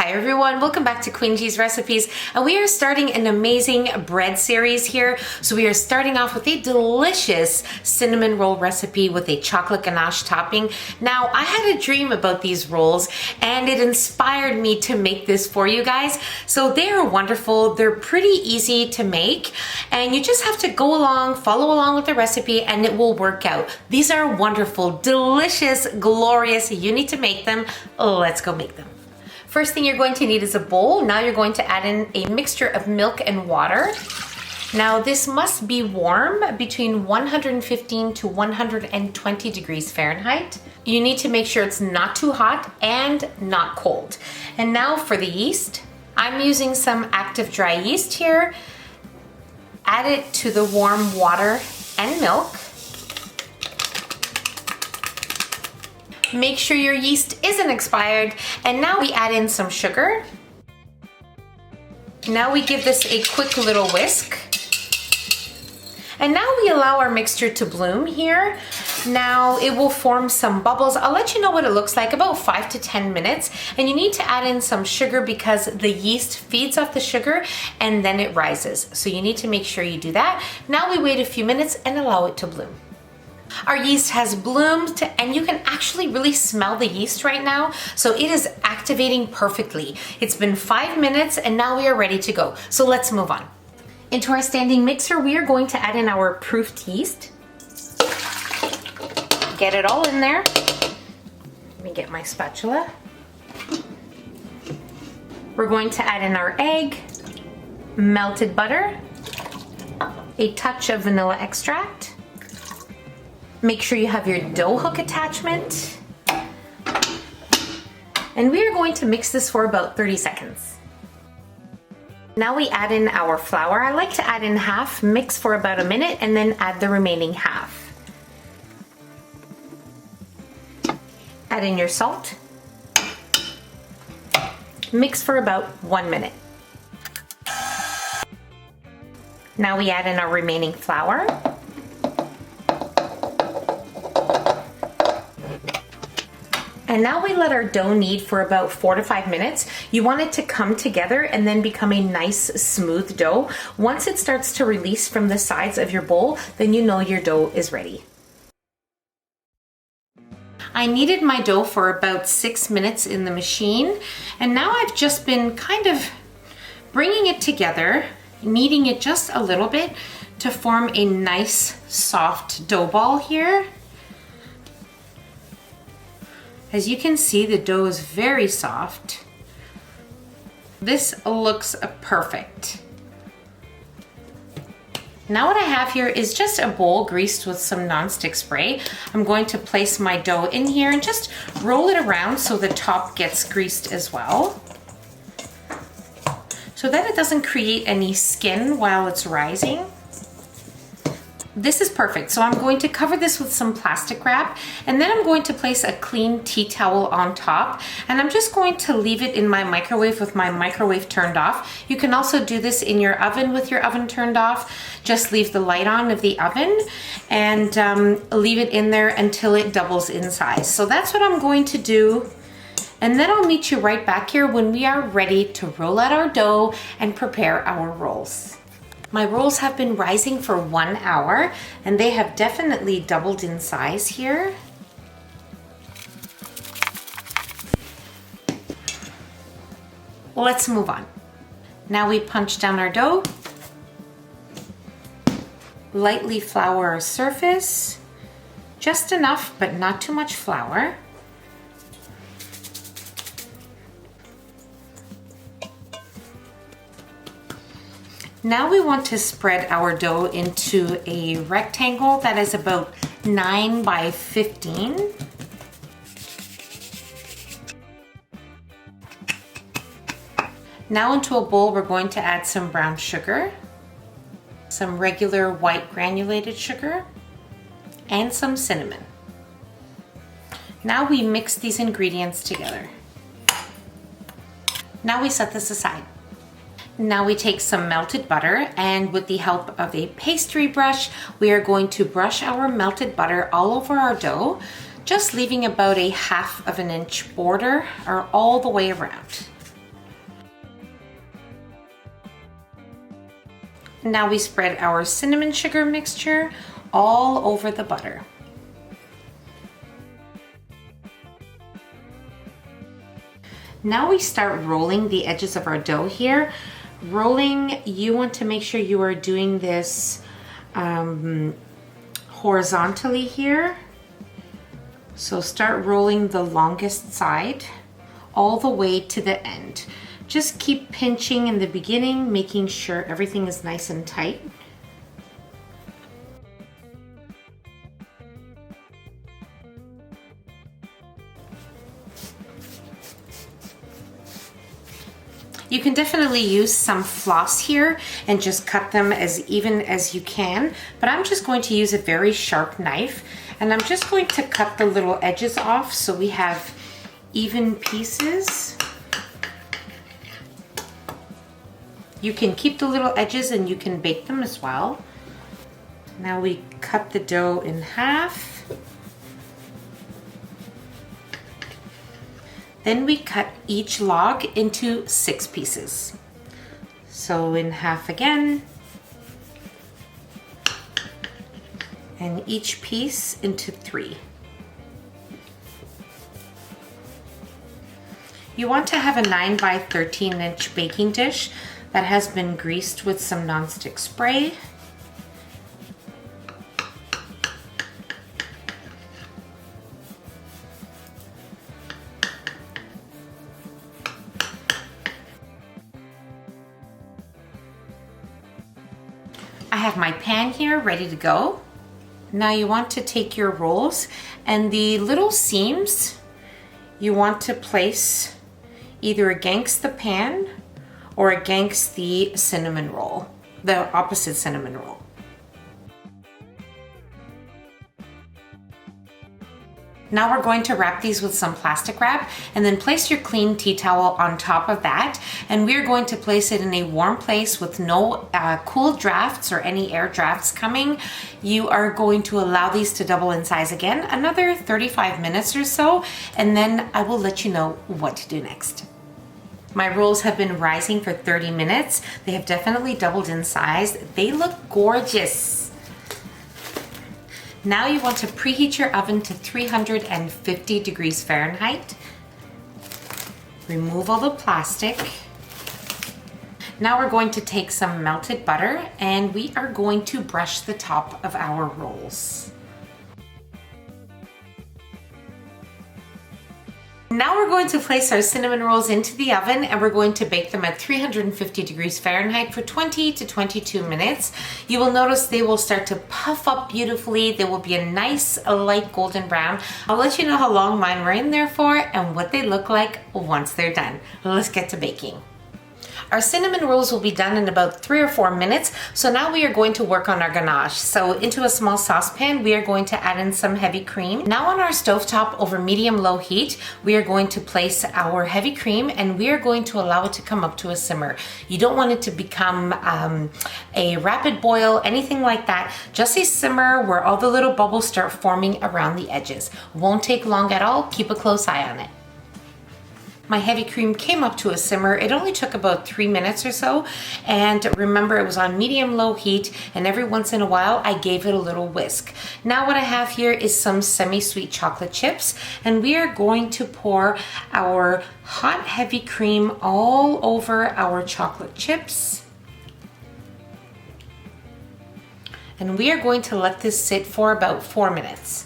Hi everyone, welcome back to Queen G's Recipes, and we are starting an amazing bread series here. So we are starting off with a delicious cinnamon roll recipe with a chocolate ganache topping. Now, I had a dream about these rolls and it inspired me to make this for you guys. So they are wonderful, they're pretty easy to make, and you just have to go along, follow along with the recipe, and it will work out. These are wonderful, delicious, glorious. You need to make them. Let's go make them. First thing you're going to need is a bowl. Now you're going to add in a mixture of milk and water. Now this must be warm, between 115 to 120 degrees Fahrenheit. You need to make sure it's not too hot and not cold. And now for the yeast. I'm using some active dry yeast here. Add it to the warm water and milk. Make sure your yeast isn't expired, and now we add in some sugar. Now we give this a quick little whisk. And now we allow our mixture to bloom here. Now it will form some bubbles. I'll let you know what it looks like about 5 to 10 minutes. And you need to add in some sugar because the yeast feeds off the sugar and then it rises. So you need to make sure you do that. Now we wait a few minutes and allow it to bloom. Our yeast has bloomed and you can actually really smell the yeast right now. So it is activating perfectly. It's been 5 minutes and now we are ready to go. So let's move on. Into our standing mixer, we are going to add in our proofed yeast. Get it all in there. Let me get my spatula. We're going to add in our egg, melted butter, a touch of vanilla extract. Make sure you have your dough hook attachment. And we are going to mix this for about 30 seconds. Now we add in our flour. I like to add in half, mix for about a minute, and then add the remaining half. Add in your salt. Mix for about 1 minute. Now we add in our remaining flour. And now we let our dough knead for about 4 to 5 minutes. You want it to come together and then become a nice smooth dough. Once it starts to release from the sides of your bowl, then you know your dough is ready. I kneaded my dough for about 6 minutes in the machine, and now I've just been kind of bringing it together, kneading it just a little bit to form a nice soft dough ball here. As you can see, the dough is very soft. This looks perfect. Now what I have here is just a bowl greased with some nonstick spray. I'm going to place my dough in here and just roll it around so the top gets greased as well, so that it doesn't create any skin while it's rising. This is perfect. So I'm going to cover this with some plastic wrap, and then I'm going to place a clean tea towel on top, and I'm just going to leave it in my microwave with my microwave turned off. You can also do this in your oven with your oven turned off. Just leave the light on of the oven and leave it in there until it doubles in size. So that's what I'm going to do. And then I'll meet you right back here when we are ready to roll out our dough and prepare our rolls. My rolls have been rising for 1 hour and they have definitely doubled in size here. Let's move on. Now we punch down our dough, lightly flour our surface, just enough but not too much flour. Now we want to spread our dough into a rectangle that is about 9 by 15. Now into a bowl we're going to add some brown sugar, some regular white granulated sugar, and some cinnamon. Now we mix these ingredients together. Now we set this aside. Now we take some melted butter, and with the help of a pastry brush, we are going to brush our melted butter all over our dough, just leaving about a 1/2 inch border or all the way around. And now we spread our cinnamon sugar mixture all over the butter. Now we start rolling the edges of our dough here. Rolling, you want to make sure you are doing this horizontally here. So start rolling the longest side all the way to the end. Just keep pinching in the beginning, making sure everything is nice and tight. You can definitely use some floss here and just cut them as even as you can, but I'm just going to use a very sharp knife, and I'm just going to cut the little edges off so we have even pieces. You can keep the little edges and you can bake them as well. Now we cut the dough in half. Then we cut each log into 6 pieces. So in half again. And each piece into 3. You want to have a 9 by 13 inch baking dish that has been greased with some nonstick spray. I have my pan here ready to go. Now you want to take your rolls, and the little seams you want to place either against the pan or against the cinnamon roll, the opposite cinnamon roll. Now we're going to wrap these with some plastic wrap, and then place your clean tea towel on top of that, and we're going to place it in a warm place with no cool drafts or any air drafts coming. You are going to allow these to double in size again, another 35 minutes or so, and then I will let you know what to do next. My rolls have been rising for 30 minutes. They have definitely doubled in size. They look gorgeous. Now you want to preheat your oven to 350 degrees Fahrenheit. Remove all the plastic. Now we're going to take some melted butter and we are going to brush the top of our rolls. Now we're going to place our cinnamon rolls into the oven, and we're going to bake them at 350 degrees Fahrenheit for 20 to 22 minutes. You will notice they will start to puff up beautifully. They will be a nice light golden brown. I'll let you know how long mine were in there for and what they look like once they're done. Let's get to baking. Our cinnamon rolls will be done in about 3 or 4 minutes. So now we are going to work on our ganache. So into a small saucepan, we are going to add in some heavy cream. Now on our stovetop over medium-low heat, we are going to place our heavy cream, and we are going to allow it to come up to a simmer. You don't want it to become a rapid boil, anything like that. Just a simmer where all the little bubbles start forming around the edges. Won't take long at all. Keep a close eye on it. My heavy cream came up to a simmer. It only took about 3 minutes or so. And remember, it was on medium-low heat, and every once in a while, I gave it a little whisk. Now what I have here is some semi-sweet chocolate chips, and we are going to pour our hot heavy cream all over our chocolate chips. And we are going to let this sit for about 4 minutes.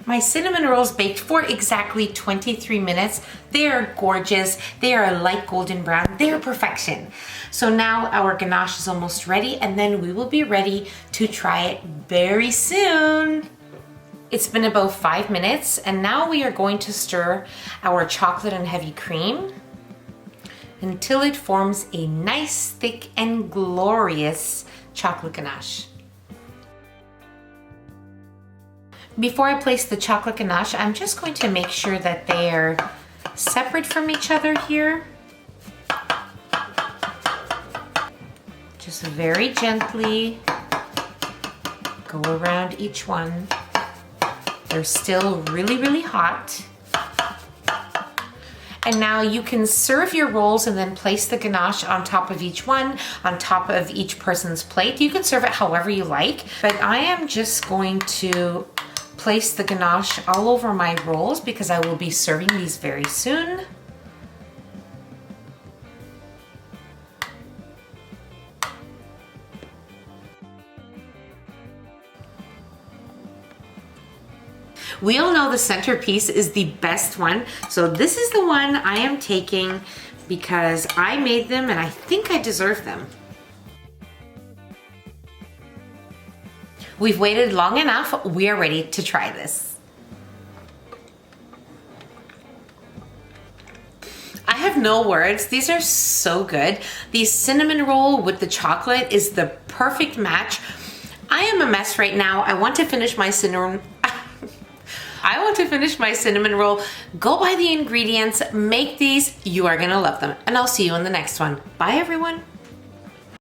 My cinnamon rolls baked for exactly 23 minutes. They are gorgeous. They are a light golden brown. They are perfection. So now our ganache is almost ready, and then we will be ready to try it very soon. It's been about 5 minutes, and now we are going to stir our chocolate and heavy cream until it forms a nice, thick, and glorious chocolate ganache. Before I place the chocolate ganache, I'm just going to make sure that they are separate from each other here. Just very gently go around each one. They're still really, really hot. And now you can serve your rolls and then place the ganache on top of each one, on top of each person's plate. You can serve it however you like, but I am just going to place the ganache all over my rolls because I will be serving these very soon. We all know the centerpiece is the best one, so this is the one I am taking because I made them and I think I deserve them. We've waited long enough, we are ready to try this. I have no words, these are so good. The cinnamon roll with the chocolate is the perfect match. I am a mess right now, I want to finish my cinnamon roll. Go buy the ingredients, make these, you are gonna love them. And I'll see you in the next one. Bye everyone.